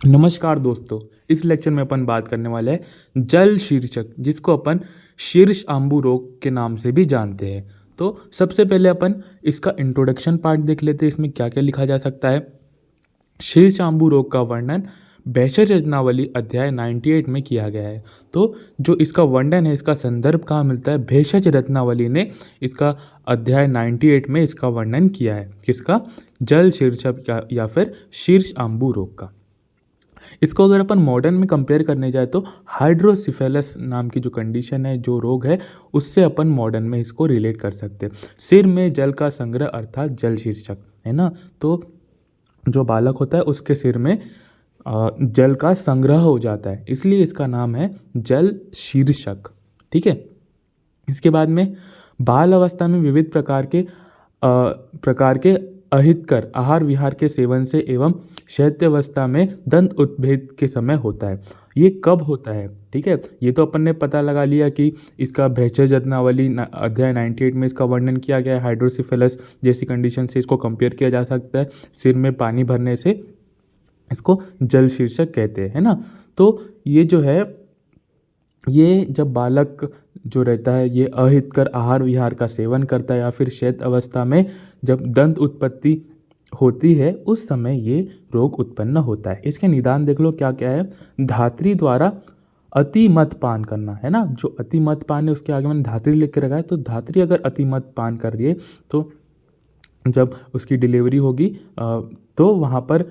नमस्कार दोस्तों। इस लेक्चर में अपन बात करने वाले हैं जल शीर्षक, जिसको अपन शीर्ष आंबू रोग के नाम से भी जानते हैं। तो सबसे पहले अपन इसका इंट्रोडक्शन पार्ट देख लेते हैं, इसमें क्या क्या लिखा जा सकता है। शीर्ष आंबू रोग का वर्णन भेषज रत्नावली अध्याय 98 में किया गया है। तो जो इसका वर्णन है, इसका संदर्भ कहाँ मिलता है? भेषज रत्नावली ने इसका अध्याय 98 में इसका वर्णन किया है। किसका? जल शीर्षक या फिर शीर्ष आंबू रोग का। इसको अगर अपन मॉडर्न में कंपेयर करने जाए तो हाइड्रोसिफेलस नाम की जो कंडीशन है, जो रोग है, उससे अपन मॉडर्न में इसको रिलेट कर सकते हैं। सिर में जल का संग्रह अर्थात जल शीर्षक, है ना। तो जो बालक होता है उसके सिर में जल का संग्रह हो जाता है, इसलिए इसका नाम है जल शीर्षक। ठीक है। इसके बाद में बाल अवस्था में विविध प्रकार के अहितकर आहार विहार के सेवन से एवं शैत्यावस्था में दंत उत्भेद के समय होता है। ये कब होता है? ठीक है, ये तो अपन ने पता लगा लिया कि इसका भेषज रत्नावली अध्याय 98 में इसका वर्णन किया गया है। हाइड्रोसिफेलस जैसी कंडीशन से इसको कंपेयर किया जा सकता है। सिर में पानी भरने से इसको जल शीर्षक कहते हैं, है ना। तो ये जो है, ये जब बालक जो रहता है ये अहितकर आहार विहार का सेवन करता है या फिर शैत अवस्था में जब दंत उत्पत्ति होती है, उस समय ये रोग उत्पन्न होता है। इसके निदान देख लो क्या क्या है। धात्री द्वारा अति मद पान करना, है ना। जो अति मद पान है उसके आगे मैंने धात्री लिख के रखा है। तो धात्री अगर अति मद पान कर रही है तो जब उसकी डिलीवरी होगी तो वहाँ पर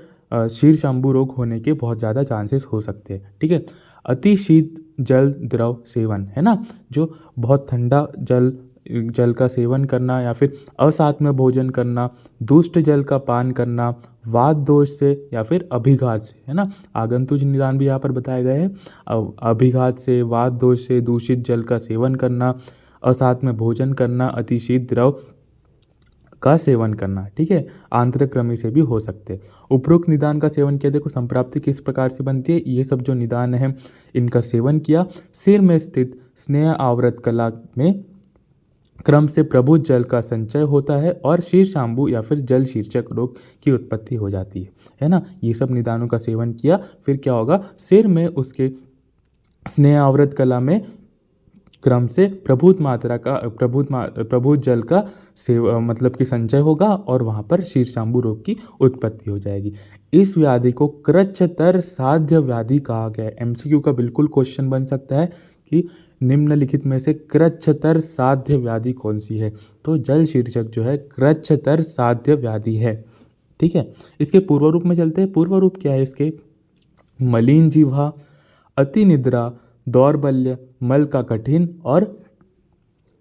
शीर्ष आंबू रोग होने के बहुत ज़्यादा चांसेस हो सकते हैं। ठीक है। अति शीत जल द्रव सेवन, है ना। जो बहुत ठंडा जल का सेवन करना या फिर असात्म भोजन करना, दुष्ट जल का पान करना, वात दोष से या फिर अभिघात से, है ना। आगंतुक निदान भी यहाँ पर बताए गए हैं। अभिघात से, वात दोष से, दूषित जल का सेवन करना, असात्म भोजन करना, अतिशीत द्रव का सेवन करना। ठीक है। आंतरक्रमी से भी हो सकते हैं। उपरोक्त निदान का सेवन किया, देखो संप्राप्ति किस प्रकार से बनती है। ये सब जो निदान है इनका सेवन किया, सिर में स्थित स्नेह आवृत कला में क्रम से प्रभुत जल का संचय होता है और शीर्ष आंबू या फिर जल शीर्षक रोग की उत्पत्ति हो जाती है ना। ये सब निदानों का सेवन किया, फिर क्या होगा? सिर में उसके स्नेह आवृत कला में क्रम से प्रभुत जल का मतलब कि संचय होगा और वहाँ पर शीर्षांबु रोग की उत्पत्ति हो जाएगी। इस व्याधि को कृच्छतर साध्य व्याधि कहा गया है। एमसीक्यू का बिल्कुल क्वेश्चन बन सकता है कि निम्नलिखित में से कृच्छतर साध्य व्याधि कौन सी है। तो जल शीर्षक जो है कृच्छतर साध्य व्याधि है। ठीक है। इसके पूर्व रूप में चलते हैं। पूर्व रूप क्या है इसके? मलिन जिह्वा, अति निद्रा, दौर्बल्य, मल का कठिन और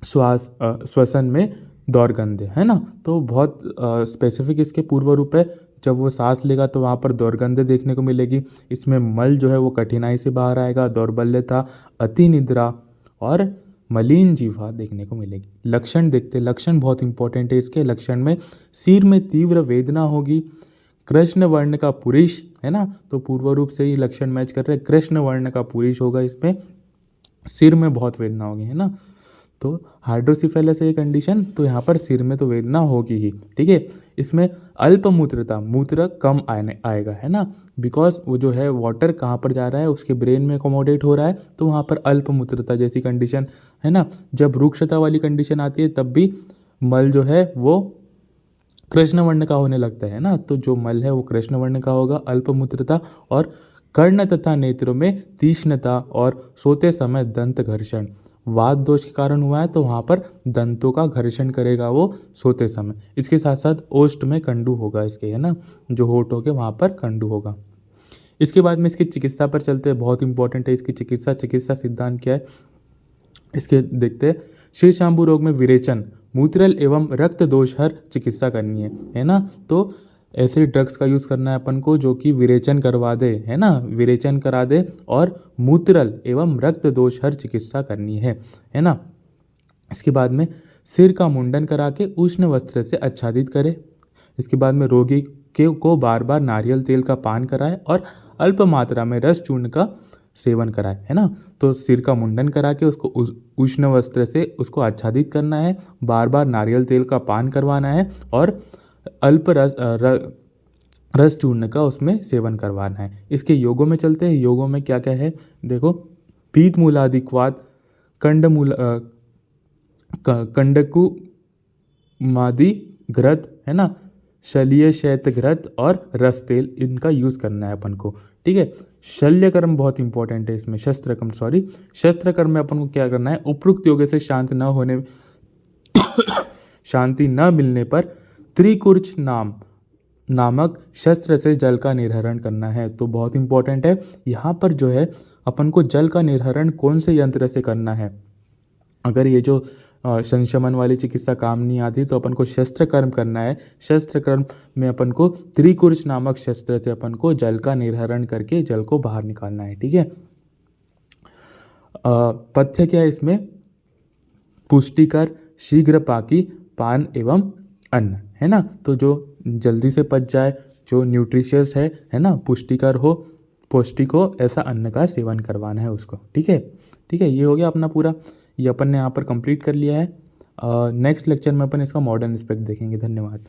श्वसन में दौर्गंध्य, है ना। तो बहुत स्पेसिफिक इसके पूर्व रूप है। जब वो सांस लेगा तो वहाँ पर दौर्गंध्य देखने को मिलेगी। इसमें मल जो है वो कठिनाई से बाहर आएगा, दौर्बल्यता, अति निद्रा और मलिन जिह्वा देखने को मिलेगी। लक्षण देखते, लक्षण बहुत इंपॉर्टेंट है इसके। लक्षण में सिर में तीव्र वेदना होगी, कृष्ण वर्ण का पुरुष, है ना। तो पूर्व रूप से ही लक्षण मैच कर रहे हैं। कृष्ण वर्ण का पुरुष होगा, इसमें सिर में बहुत वेदना होगी, है ना। तो हाइड्रोसिफेलस है ये कंडीशन, तो यहाँ पर सिर में तो वेदना होगी ही। ठीक है। इसमें अल्प मूत्रता, मूत्र कम आएगा, है ना। बिकॉज वो जो है वाटर कहाँ पर जा रहा है, उसके ब्रेन में अकोमोडेट हो रहा है, तो वहाँ पर अल्प मूत्रता जैसी कंडीशन, है ना। जब रुक्षता वाली कंडीशन आती है तब भी मल जो है वो कृष्ण वर्ण का होने लगता है ना। तो जो मल है वो कृष्ण वर्ण का होगा, अल्पमूत्रता। और कर्ण तथा नेत्रों में तीक्ष्णता और सोते समय दंत घर्षण, वात दोष के कारण हुआ है तो वहाँ पर दंतों का घर्षण करेगा वो सोते समय। इसके साथ साथ ओष्ठ में कंडू होगा इसके, है ना। जो होठ होगे वहाँ पर कंडू होगा। इसके बाद में इसकी चिकित्सा पर चलते हैं। बहुत इंपॉर्टेंट है इसकी चिकित्सा सिद्धांत क्या है इसके देखते हैं। शीर्षांबु रोग में विरेचन, मूत्रल एवं रक्त दोष हर चिकित्सा करनी है ना। तो ऐसे ड्रग्स का यूज़ करना है अपन को जो कि विरेचन करवा दे, है ना, विरेचन करा दे और मूत्रल एवं रक्त दोष हर चिकित्सा करनी है ना। इसके बाद में सिर का मुंडन करा के उष्ण वस्त्र से आच्छादित करे। इसके बाद में रोगी को बार बार नारियल तेल का पान कराए और अल्प मात्रा में रस चूर्ण का सेवन कराए, है ना। तो सिर का मुंडन करा के उसको उष्ण वस्त्र से उसको आच्छादित करना है, बार बार नारियल तेल का पान करवाना है और अल्प रस चूर्ण का उसमें सेवन करवाना है। इसके योगों में चलते हैं। योगों में क्या क्या है देखो, पीत मूलादिक्वात, कंडकु मादि घृत है ना, शल्य शैत घृत और रस तेल, इनका यूज़ करना है अपन को। ठीक है। शल्यकर्म बहुत इंपॉर्टेंट है इसमें, शस्त्रकर्म में अपन को क्या करना है, उपयुक्त योगे से शांति न मिलने पर त्रिकुर्च नामक शस्त्र से जल का निर्हरण करना है। तो बहुत इंपॉर्टेंट है यहाँ पर जो है अपन को जल का निर्हरण कौन से यंत्र से करना है। अगर ये जो संशमन वाली चिकित्सा काम नहीं आती तो अपन को शस्त्रकर्म करना है। शस्त्रकर्म में अपन को त्रिकुर्च नामक शस्त्र से अपन को जल का निर्हरण करके जल को बाहर निकालना है। ठीक है। पथ्य क्या है इसमें, पुष्टिकर, शीघ्र पाकी, पान एवं अन्न, है ना। तो जो जल्दी से पच जाए, जो न्यूट्रिशियस है ना, पुष्टिकर हो, पौष्टिक हो, ऐसा अन्न का सेवन करवाना है उसको। ठीक है। ठीक है, ये हो गया अपना पूरा, ये अपन ने यहाँ पर कंप्लीट कर लिया है। नेक्स्ट लेक्चर में अपन इसका मॉडर्न एस्पेक्ट देखेंगे। धन्यवाद।